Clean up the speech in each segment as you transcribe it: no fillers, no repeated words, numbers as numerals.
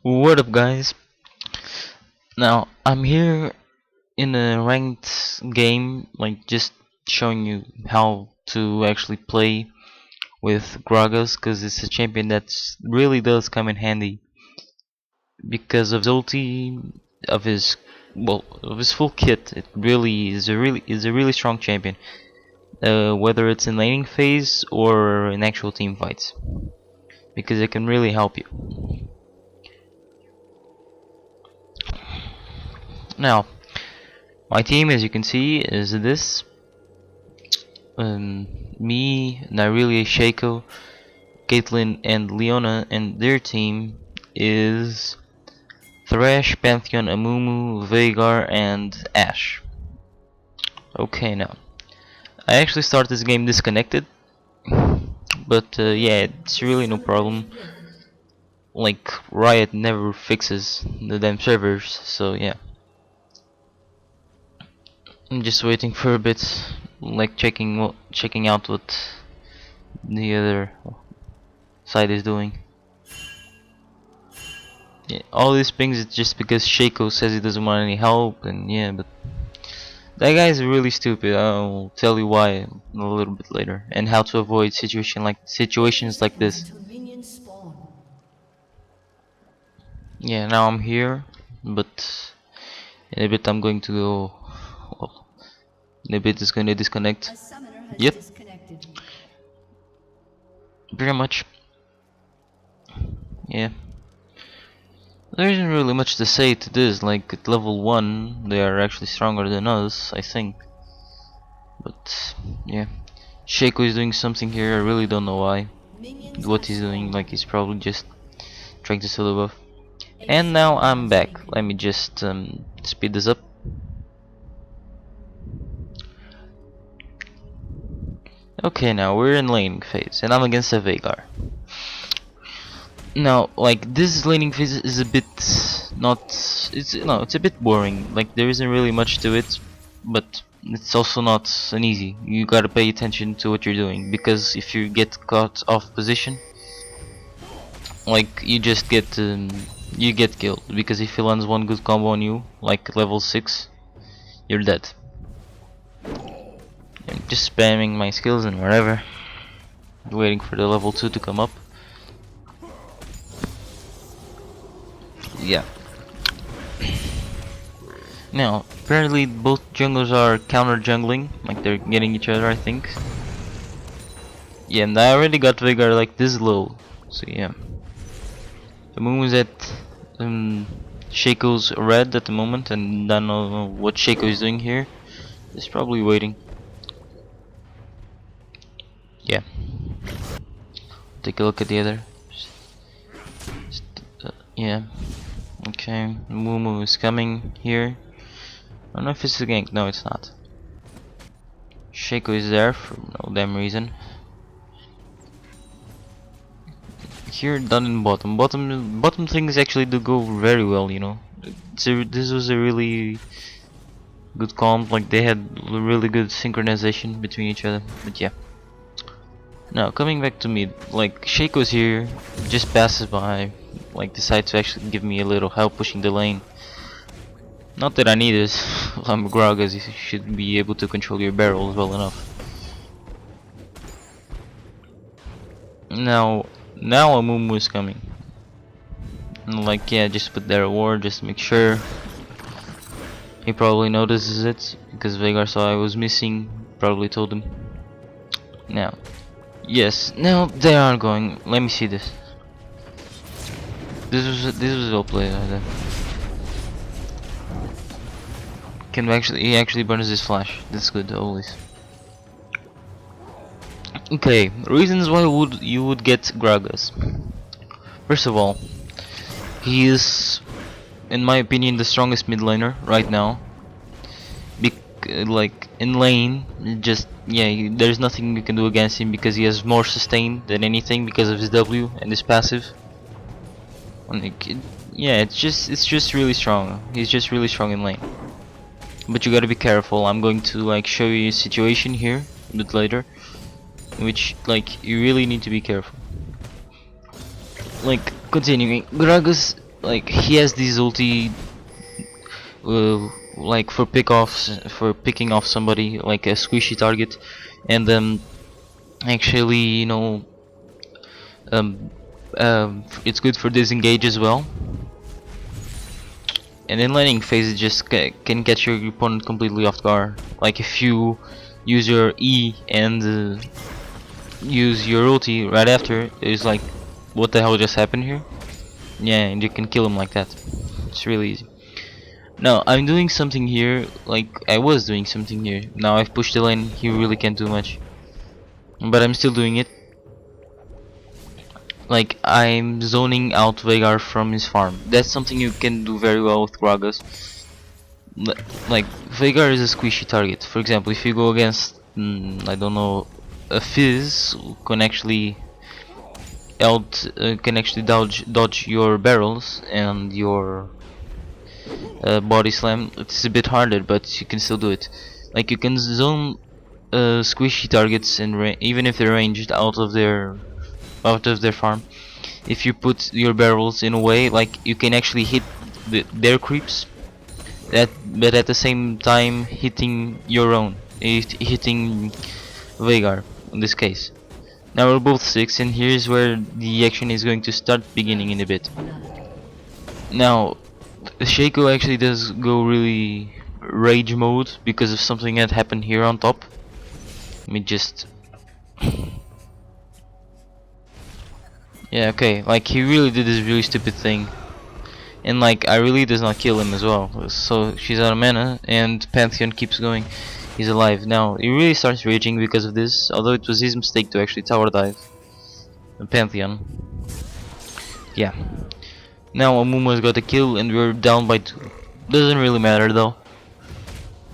What up, guys? Now I'm here in a ranked game, like just showing you how to actually play with Gragas, because it's a champion that really does come in handy because of his ulti, of his of his full kit. It really is a really strong champion, whether it's in laning phase or in actual team fights, because it can really help you. Now, my team, as you can see, is this. Me, Nairelia, Shaco, Caitlyn, and Leona, and their team is Thresh, Pantheon, Amumu, Veigar, and Ashe. Okay, now I actually started this game disconnected, but yeah, it's really no problem. Like Riot never fixes the damn servers, so yeah. I'm just waiting for a bit, like checking out what the other side is doing. Yeah, all these pings is just because Shaco says he doesn't want any help, and yeah, but that guy is really stupid. I'll tell you why a little bit later, and how to avoid situations like this. Yeah, now I'm here, but in a bit I'm going to go. Well, in a bit it's going to disconnect. Yep, pretty much. Yeah. There isn't really much to say to this, like at level 1 they are actually stronger than us, I think. But yeah. Shaco is doing something here, I really don't know why. What he's doing, like he's probably just trying to solo buff. And now I'm back. Let me just speed this up. Okay, now we're in laning phase, and I'm against a Veigar. Now, like this laning phase is a bit not. It's a bit boring. Like there isn't really much to it, but it's also not an easy. You gotta pay attention to what you're doing, because if you get caught off position, like you get killed, because if he lands one good combo on you, like level 6, you're dead. I'm just spamming my skills and whatever, waiting for the level 2 to come up. Yeah. Now, apparently both junglers are counter jungling, like they're getting each other, I think. Yeah, and I already got Veigar like this low, so yeah. The moon is at Shaco's red at the moment, and don't know what Shaco is doing here. He's probably waiting. Yeah. Take a look at the other. Yeah. Okay. Mumu is coming here. I don't know if it's a gank. No, it's not. Shaco is there for no damn reason. Here, done in bottom. Bottom things actually do go very well, you know. This was a really good comp. Like they had really good synchronization between each other. But yeah. Now coming back to mid, like Shaco's here, just passes by, like decides to actually give me a little help pushing the lane. Not that I need it. I'm Gragas, you should be able to control your barrels well enough. Now a Mumu is coming. And like yeah, just put there a ward, just to make sure. He probably notices it because Veigar saw I was missing. Probably told him. Now, yes, now they are going. Let me see this. This was well played. He actually burns his flash. That's good always. Okay, reasons why you would get Gragas. First of all, he is, in my opinion, the strongest mid laner right now. Like in lane, just yeah, there's nothing you can do against him because he has more sustain than anything because of his W and his passive. Yeah, it's just really strong. He's just really strong in lane. But you gotta be careful. I'm going to like show you a situation here a bit later, in which like you really need to be careful. Like continuing, Gragas like he has this ulti, like for for picking off somebody, like a squishy target, and actually, um, it's good for disengage as well. And in laning phase, it just can catch your opponent completely off guard. Like if you use your E and use your ulti right after, it's like, what the hell just happened here? Yeah, and you can kill him like that. It's really easy. Now I'm doing something here, like I was doing something here. Now I've pushed the lane, he really can't do much. But I'm still doing it. Like I'm zoning out Veigar from his farm. That's something you can do very well with Gragas. Like Veigar is a squishy target. For example, if you go against, I don't know, a Fizz who can actually dodge your barrels and your body slam. It's a bit harder, but you can still do it. Like you can zone squishy targets and even if they're ranged out of their farm. If you put your barrels in a way, like you can actually hit their creeps, but at the same time hitting your own, hitting Veigar in this case. Now we're both 6, and here's where the action is going to start beginning in a bit. Now, Shaco actually does go really rage mode because of something that happened here on top. Let me just... Yeah, okay, like he really did this really stupid thing. And like, I really does not kill him as well. So she's out of mana, and Pantheon keeps going. He's alive. Now, he really starts raging because of this, although it was his mistake to actually tower dive the Pantheon. Yeah. Now Amuma's got a kill, and we're down by 2. Doesn't really matter though.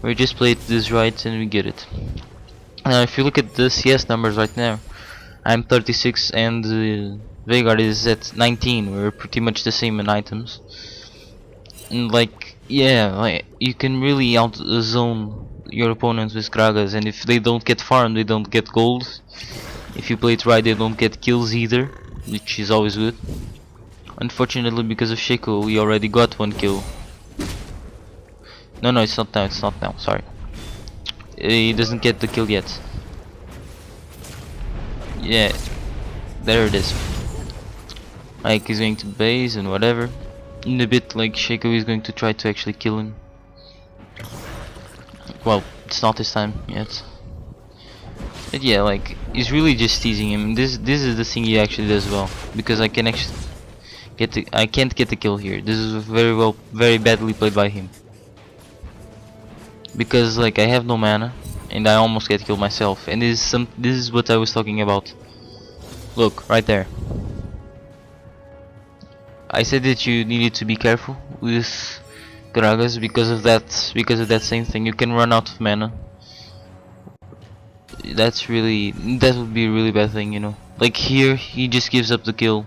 We just played this right, and we get it. Now, if you look at the CS numbers right now, I'm 36 and Veigar is at 19. We're pretty much the same in items. And like, yeah, like you can really out zone your opponents with Gragas, and if they don't get farm, they don't get gold. If you play it right, they don't get kills either, which is always good. Unfortunately, because of Shaco, we already got 1 kill. No, it's not now, sorry. He doesn't get the kill yet. Yeah, there it is. Like, he's going to base and whatever. In a bit, like, Shaco is going to try to actually kill him. Well, it's not this time yet. But yeah, like, he's really just teasing him. This is the thing he actually does well, because I can actually I can't get the kill here. This is very badly played by him. Because like I have no mana, and I almost get killed myself. And this is what I was talking about. Look, right there. I said that you needed to be careful with Gragas because of that same thing. You can run out of mana. That would be a really bad thing, you know. Like here, he just gives up the kill.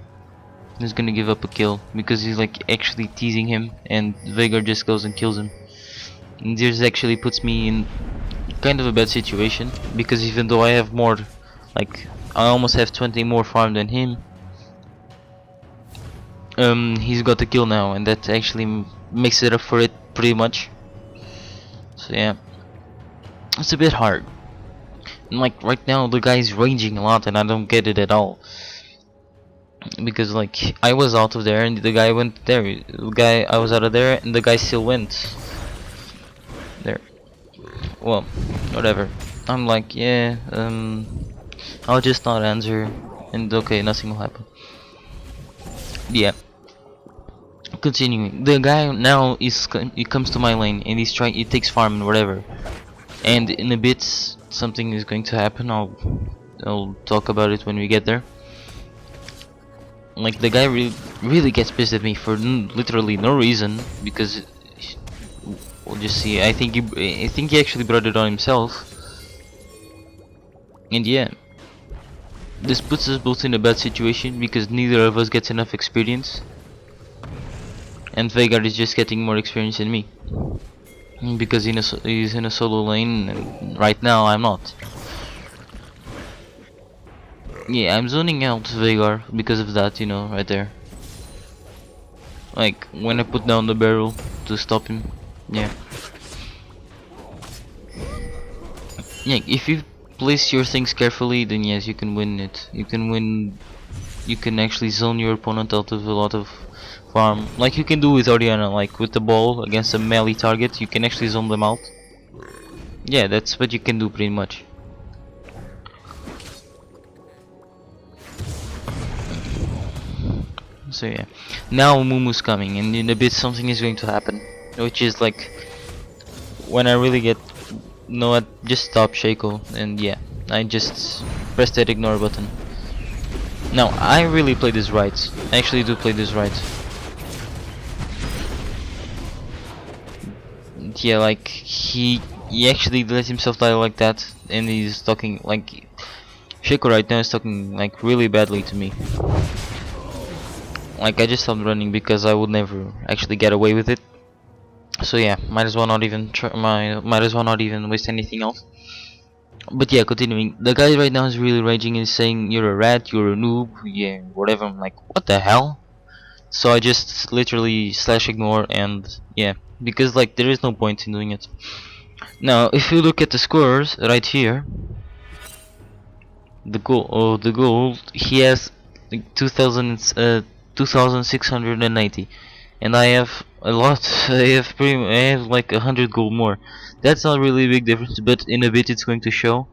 He's gonna give up a kill because he's like actually teasing him, and Veigar just goes and kills him. And this actually puts me in kind of a bad situation because even though I have more, like I almost have 20 more farm than him, he's got the kill now, and that actually makes it up for it pretty much. So yeah, it's a bit hard. And like right now the guy's ranging a lot and I don't get it at all. Because like I was out of there and the guy went there. I was out of there and the guy still went there. Well, whatever. I'm like, yeah, I'll just not answer and okay, nothing will happen. Yeah. Continuing, the guy now he comes to my lane and he takes farm and whatever. And in a bit something is going to happen. I'll talk about it when we get there. Like the guy really gets pissed at me for literally no reason because we'll just see. I think he actually brought it on himself. And yeah, this puts us both in a bad situation because neither of us gets enough experience. And Veigar is just getting more experience than me. Because he's in a solo lane and right now I'm not. Yeah, I'm zoning out Veigar because of that, you know, right there. Like when I put down the barrel to stop him. Yeah. Yeah, if you place your things carefully, then yes, you can win it. You can win. You can actually zone your opponent out of a lot of farm, like you can do with Oriana, like with the ball against a melee target. You can actually zone them out. Yeah, that's what you can do pretty much. So yeah, now Mumu's coming, and in a bit something is going to happen, which is like when I really get no, I just stop Shaco, and yeah, I just press that ignore button. Now I really play this right. I actually do play this right. Yeah, like he actually let himself die like that, and he's talking like Shaco right now is talking like really badly to me. Like I just stopped running because I would never actually get away with it. So yeah, might as well not even might as well not even waste anything else. But yeah, continuing. The guy right now is really raging and saying you're a rat, you're a noob, yeah, whatever. I'm like, what the hell? So I just literally slash ignore and yeah, because like there is no point in doing it. Now, if you look at the scores right here, the gold, he has like 2690, and I have a lot. I have like 100 gold more. That's not really a big difference, but in a bit it's going to show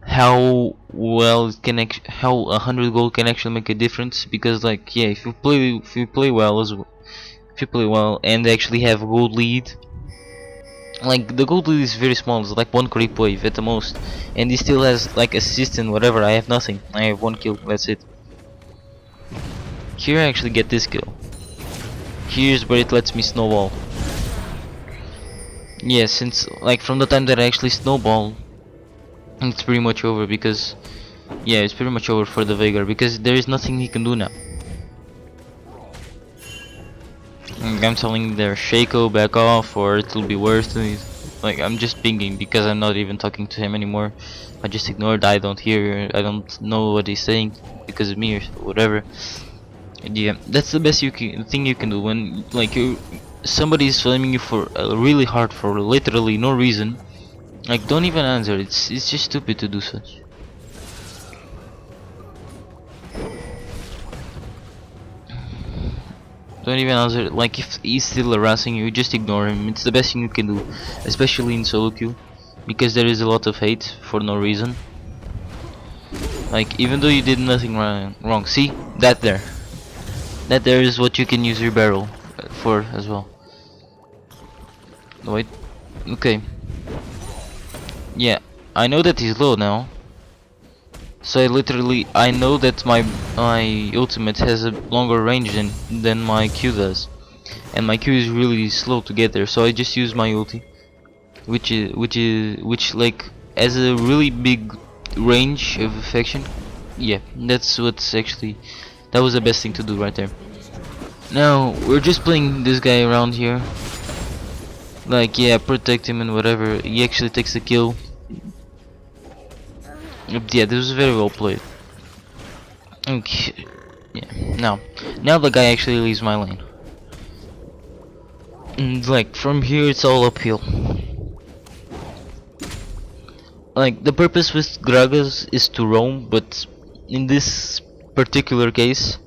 how well it can how 100 gold can actually make a difference. Because like yeah, if you play well if you play well and actually have a gold lead, like the gold lead is very small, it's like one creep wave at the most, and he still has like assist and whatever. I have nothing, I have one kill, that's it. Here I actually get this kill. Here's where it lets me snowball. Yeah, since like from the time that I actually snowball, it's pretty much over. Because yeah, it's pretty much over for the Veigar, because there is nothing he can do now. I'm telling their Shaco back off, or it'll be worse. Like I'm just pinging because I'm not even talking to him anymore. I just ignored. I don't hear. I don't know what he's saying because of me or whatever. And yeah, that's the best thing you can do when like somebody is flaming you for really hard for literally no reason. Like don't even answer. It's just stupid to do such. Don't even answer. Like if he's still harassing you, just ignore him. It's the best thing you can do, especially in solo queue, because there is a lot of hate for no reason. Like even though you did nothing wrong. See that there? That there is what you can use your barrel for as well. Wait. Okay. Yeah, I know that he's low now. So I know that my ultimate has a longer range than my Q does, and my Q is really slow to get there. So I just use my ulti, which like has a really big range of affection. Yeah, that's what's actually that was the best thing to do right there. Now we're just playing this guy around here. Like yeah, protect him and whatever. He actually takes the kill. Yeah, this was very well played. Okay. Yeah. Now the guy actually leaves my lane. And like from here it's all uphill. Like the purpose with Gragas is to roam, but in this particular case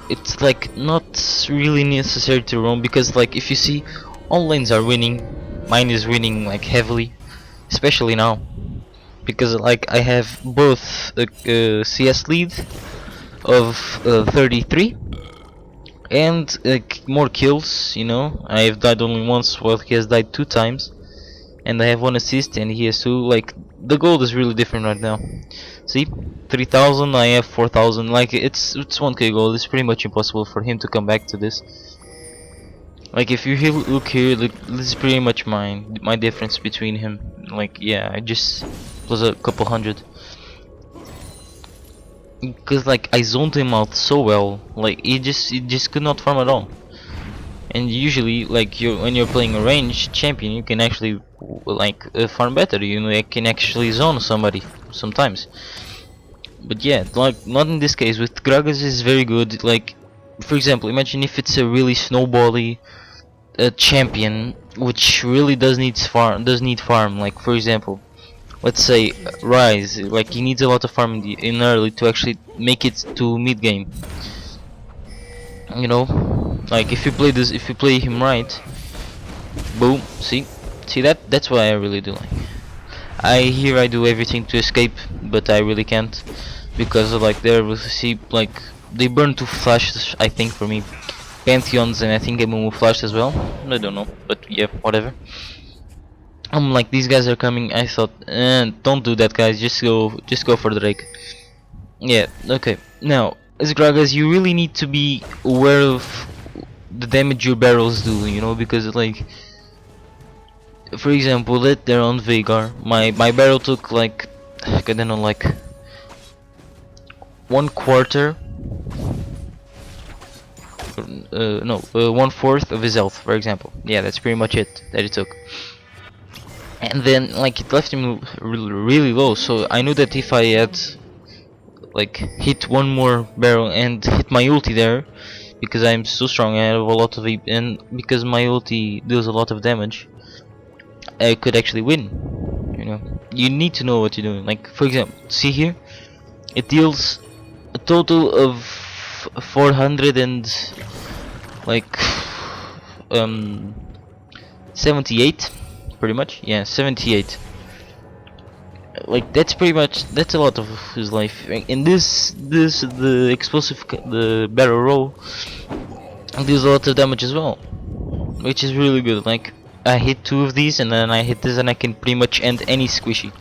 it's like not really necessary to roam, because like if you see all lanes are winning, mine is winning like heavily, especially now. Because like I have both a CS lead of 33 and more kills, you know. I have died only once while he has died 2 times, and I have 1 assist and he has 2. Like the gold is really different right now. See, 3000, I have 4000. Like it's 1k gold. It's pretty much impossible for him to come back to this. Like if you look here, look, this is pretty much my difference between him. Like yeah, I just plus a couple hundred. Because like I zoned him out so well, like he just could not farm at all. And usually, like when you're playing a ranged champion, you can actually like farm better. You know, you can actually zone somebody sometimes. But yeah, like not in this case. With Gragas is very good. Like For example, imagine if it's a really snowbally champion, which really does need farm. Like for example, let's say Rise, like he needs a lot of farm in early to actually make it to mid game. You know, like if you play him right, boom. See that? That's what I really do like. I do everything to escape, but I really can't because like there was see like they burn two flashes. I think for me, Pantheons, and I think a Mumu flashed as well. I don't know, but yeah, whatever. I'm like these guys are coming. I thought, don't do that, guys. Just go for the Drake. Yeah, okay. Now, as Gragas, you really need to be aware of the damage your barrels do. You know, because like, for example, let there on Veigar, my barrel took like, I don't know, like 1/4. No, 1/4 of his health, for example. Yeah, that's pretty much it that it took. And then like it left him really low, so I knew that if I had like hit one more barrel and hit my ulti there, because I'm so strong, I have a lot of EP, and because my ulti deals a lot of damage, I could actually win. You know, you need to know what you're doing. Like for example, see here, it deals a total of 400 and like 78, pretty much. Yeah, 78. Like that's pretty much that's a lot of his life. And this the explosive the barrel roll deals a lot of damage as well, which is really good. Like I hit two of these and then I hit this and I can pretty much end any squishy.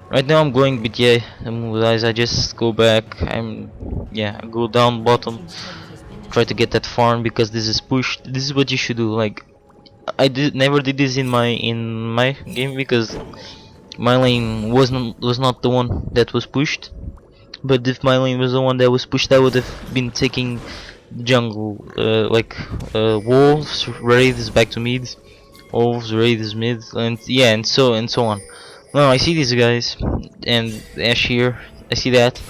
Right now I'm going, but yeah, guys, I just go back. I go down bottom, try to get that farm because this is pushed. This is what you should do. Like I never did this in my game because my lane was not the one that was pushed. But if my lane was the one that was pushed, I would have been taking jungle, like wolves, raids back to mid, wolves, raids mid, and yeah, and so on. Now I see these guys, and Ash here, I see that.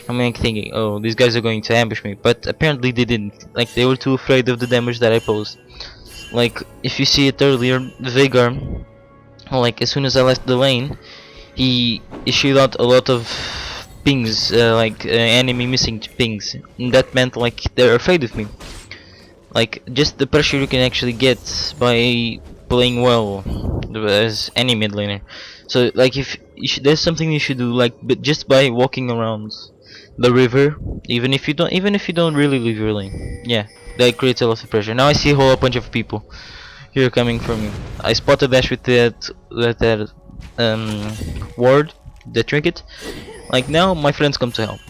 I'm like thinking, oh, these guys are going to ambush me, but apparently they didn't. Like they were too afraid of the damage that I posed. Like if you see it earlier, Veigar, like as soon as I left the lane, he issued out a lot of pings, enemy missing pings, and that meant like they're afraid of me. Like just the pressure you can actually get by playing well as any mid laner. So like if there's something you should do, like but just by walking around the river, even if you don't really leave your lane, yeah, that creates a lot of pressure. Now I see a whole bunch of people here coming from me. I spotted Dash with that ward, the trinket. Like now my friends come to help.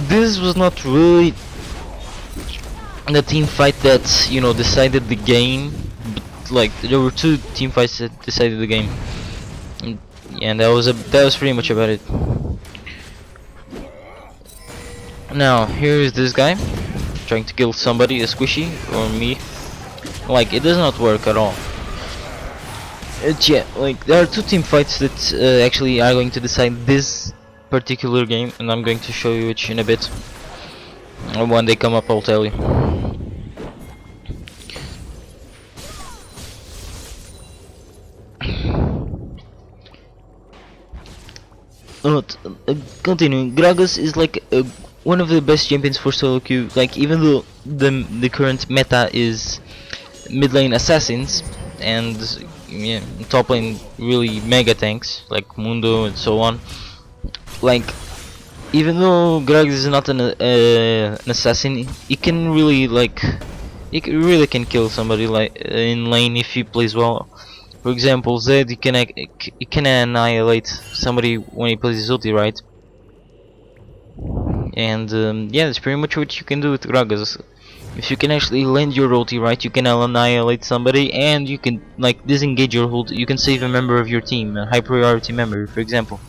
This was not really the team fight that, you know, decided the game, but like there were two team fights that decided the game. And that was pretty much about it. Now here is this guy trying to kill somebody, a squishy or me. Like it does not work at all. Yeah, like there are two team fights that actually are going to decide this particular game, and I'm going to show you which in a bit. And when they come up, I'll tell you. Continuing, Gragas is like one of the best champions for solo queue. Like even though the current meta is mid lane assassins and yeah, top lane really mega tanks like Mundo and so on. Like even though Gragas is not an assassin, he can really really can kill somebody like in lane if he plays well. For example, Zed, he can annihilate somebody when he plays his ulti, right? And yeah, that's pretty much what you can do with Gragas. If you can actually land your ulti right, you can annihilate somebody, and you can like disengage your hold. You can save a member of your team, a high priority member, for example.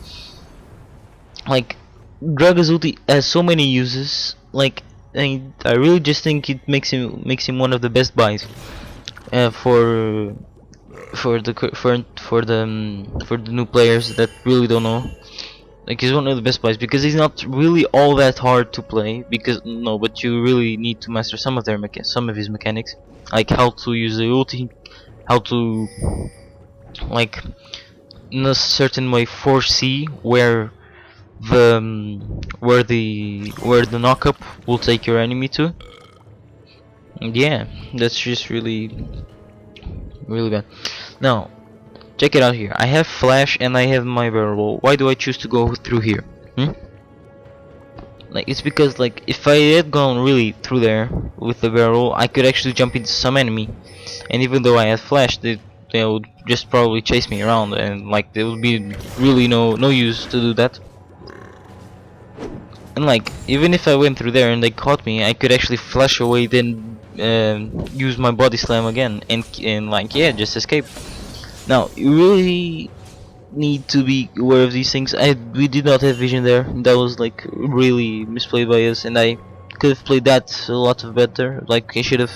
Like Gragas ulti has so many uses. Like I really just think it makes him one of the best buys for the new players that really don't know. Like he's one of the best players because he's not really all that hard to play. Because no, but you really need to master some of some of his mechanics, like how to use the ulti, how to like in a certain way foresee where the knockup will take your enemy to. And yeah, that's just really bad. Now check it out here. I have flash and I have my barrel roll. Why do I choose to go through here? Hmm? Like it's because like if I had gone really through there with the barrel, I could actually jump into some enemy, and even though I had flash, they would just probably chase me around, and like there would be really no use to do that. And like even if I went through there and they caught me, I could actually flash away, then use my body slam again, and like yeah, just escape. Now you really need to be aware of these things. We did not have vision there. That was like really misplayed by us, and I could have played that a lot of better. Like I should have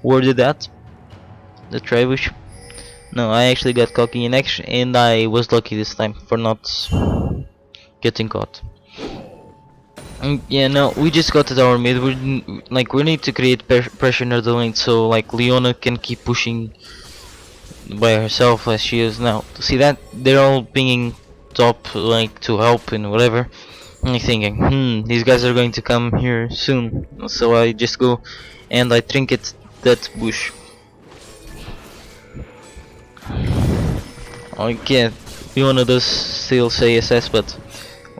worded that. The trebuch. No, I actually got cocky in action, and I was lucky this time for not getting caught. And yeah, no, we just got to our mid. We need to create pressure near the lane, so like Leona can keep pushing by herself as she is now. See that they're all pinging top like to help and whatever. I'm thinking, these guys are going to come here soon. So I just go and I trinket that bush. Okay, Leona does still say SS, but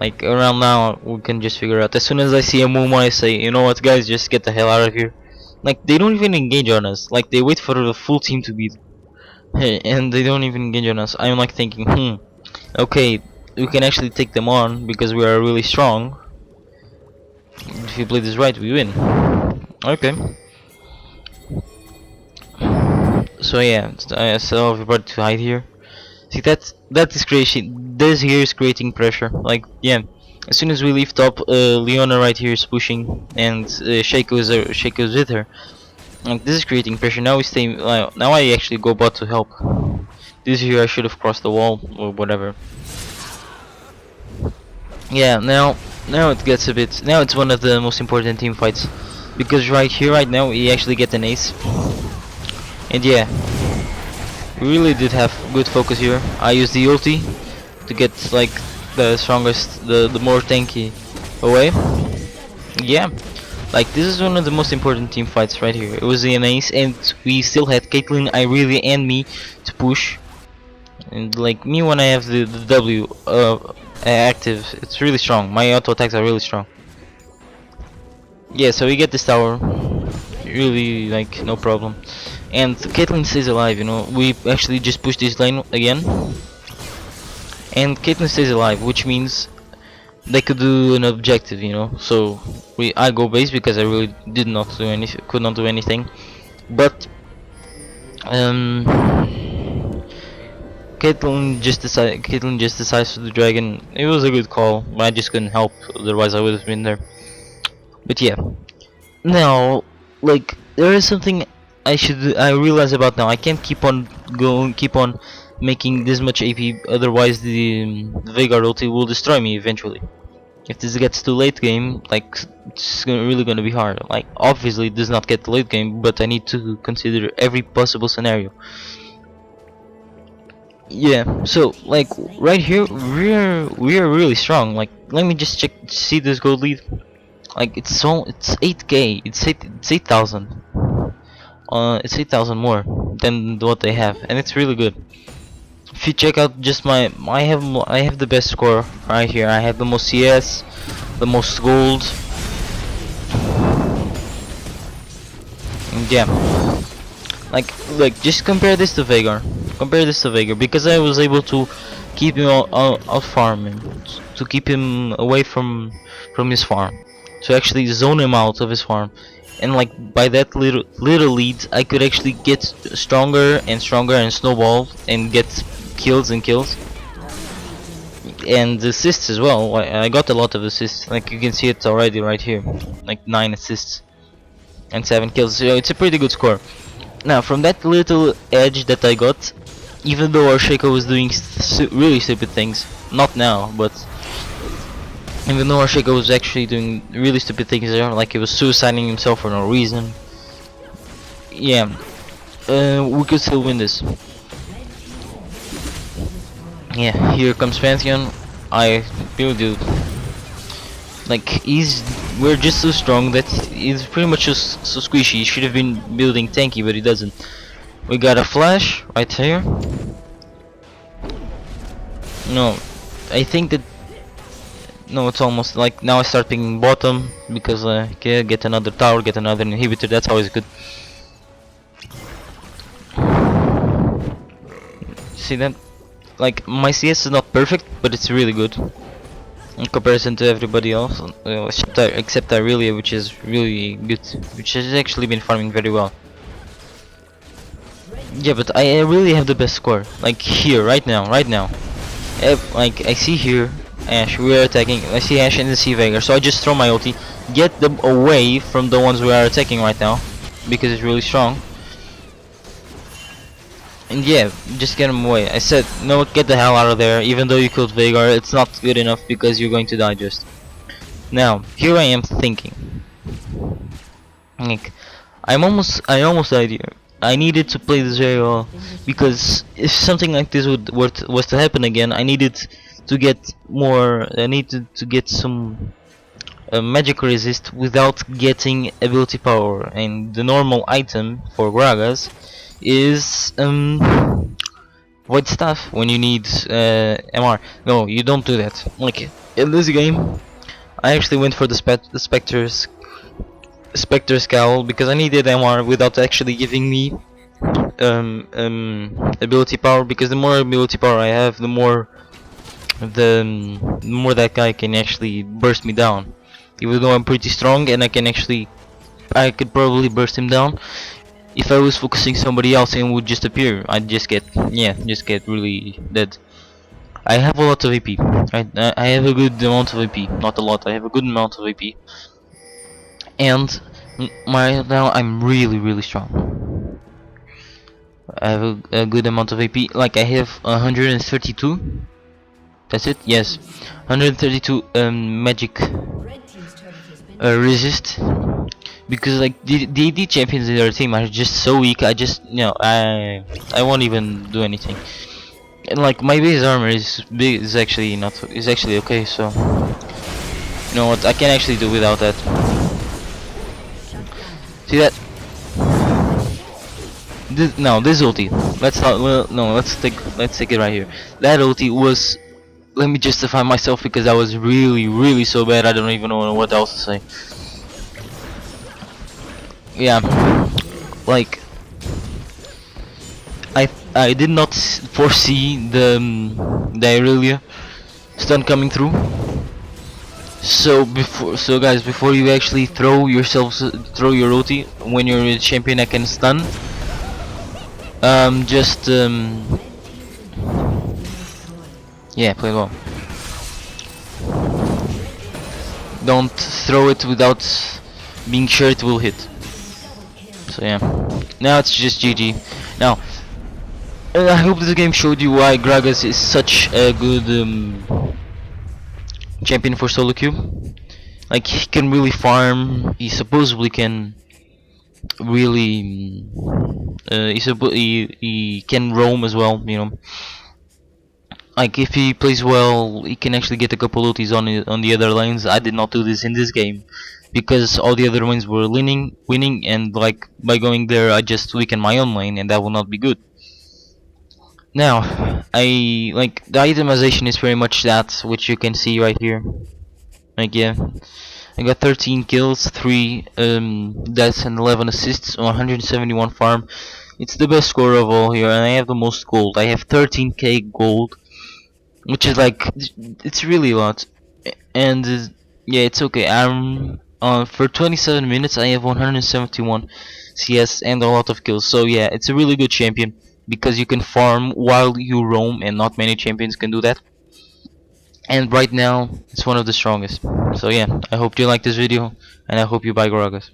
like around now we can just figure out. As soon as I see a Momo, I say, you know what, guys, just get the hell out of here. Like they don't even engage on us. Like they wait for the full team to beat. Hey, and they don't even engage on us. I'm like thinking, okay, we can actually take them on because we are really strong. If you play this right, we win. Okay. So yeah, I saw everybody to hide here. See that is creation. This here is creating pressure. Like yeah, as soon as we leave top, Leona right here is pushing, and Shaco is with her. Like this is creating pressure. Now we stay. Now I actually go bot to help. This here I should have crossed the wall or whatever. Yeah, now it gets a bit. Now it's one of the most important team fights, because right here, right now, we actually get an ace. And yeah, we really did have good focus here. I used the ulti to get like the strongest, the more tanky away. Yeah. Like this is one of the most important team fights right here. It was an ace, and we still had Caitlyn, Irelia, and me to push. And like me, when I have the W active, it's really strong. My auto attacks are really strong. Yeah, so we get this tower, really like no problem. And Caitlyn stays alive. You know, we actually just push this lane again, and Caitlyn stays alive, which means they could do an objective, you know. So I go base because I really could not do anything. But Caitlyn just decides to do dragon. It was a good call. I just couldn't help, otherwise I would have been there. But yeah, now like there is something I realize about now. I can't keep on making this much AP, otherwise the Veigar ulti will destroy me eventually. If this gets to late game, like it's really gonna be hard. Like obviously it does not get to late game, but I need to consider every possible scenario. Yeah, so like right here we are really strong. Like let me just see this gold lead. Like it's 8k, it's 8,000. It's 8,000 more than what they have, and it's really good. If you check out just I have the best score right here. I have the most CS, the most gold. And yeah, like just compare this to Veigar. Compare this to Veigar, because I was able to keep him out farming, to keep him away from his farm, to actually zone him out of his farm. And like by that little lead, I could actually get stronger and stronger and snowball and get kills and kills and assists as well. I got a lot of assists, like you can see it already right here, like 9 assists and 7 kills. So it's a pretty good score. Now from that little edge that I got, even though our Shaco was doing really stupid things, not now, but Even though Arshika was actually doing really stupid things there, like he was suiciding himself for no reason. Yeah, we could still win this. Yeah, here comes Pantheon. I really do. Like we're just so strong that he's pretty much just so squishy. He should have been building tanky, but he doesn't. We got a flash right here. No, I think that no, it's almost like now I start picking bottom because okay, get another tower, get another inhibitor. That's always good. See that? Like my CS is not perfect, but it's really good in comparison to everybody else, except Irelia, which is really good, which has actually been farming very well. Yeah, but I really have the best score. Like here, right now, right now. Like I see here, Ash, we are attacking. I see Ash and I see Veigar, so I just throw my ulti, get them away from the ones we are attacking right now, because it's really strong. And yeah, just get him away. I said, no, get the hell out of there. Even though you killed Veigar, it's not good enough because you're going to die just. Now, here I am thinking. Like, I almost died here. I needed to play this very well because if something like this was to happen again, I needed to get more. I needed to get some magic resist without getting ability power, and the normal item for Gragas is void staff when you need MR. No, you don't do that. Like in this game, I actually went for the Spectre Scowl because I needed MR without actually giving me ability power, because the more ability power I have, the more that guy can actually burst me down. Even though I'm pretty strong and I could probably burst him down. If I was focusing somebody else and would just appear, I'd just get really dead. I have a lot of AP. I have a good amount of AP, not a lot. I have a good amount of AP, and now I'm really strong. I have a good amount of AP. Like I have 132. That's it. Yes, 132 magic resist. Because like the AD champions in their team are just so weak. I just I won't even do anything. And like my base armor is big, is actually okay. So you know what, I can actually do without that. See that? This ulti. Let's not. Well, no, let's take it right here. That ulti was. Let me justify myself because that was really so bad. I don't even know what else to say. Yeah, like I did not foresee the Irelia stun coming through. So guys, before you actually throw your ulti when you're a champion that can stun, just yeah, play well. Don't throw it without being sure it will hit. So yeah, now it's just GG. Now, I hope this game showed you why Gragas is such a good champion for solo queue. Like he can really farm. He supposedly can really. He can roam as well. You know, like if he plays well, he can actually get a couple ultis on the other lanes. I did not do this in this game because all the other lanes were winning, and like by going there, I just weaken my own lane, and that will not be good. Now, I like the itemization is very much that which you can see right here. Like yeah, I got 13 kills, 3 deaths, and 11 assists on 171 farm. It's the best score of all here, and I have the most gold. I have 13k gold, which is like it's really a lot. And yeah, it's okay. I'm for 27 minutes I have 171 CS and a lot of kills. So yeah, it's a really good champion because you can farm while you roam, and not many champions can do that. And right now, it's one of the strongest. So yeah, I hope you like this video, and I hope you buy Gragas.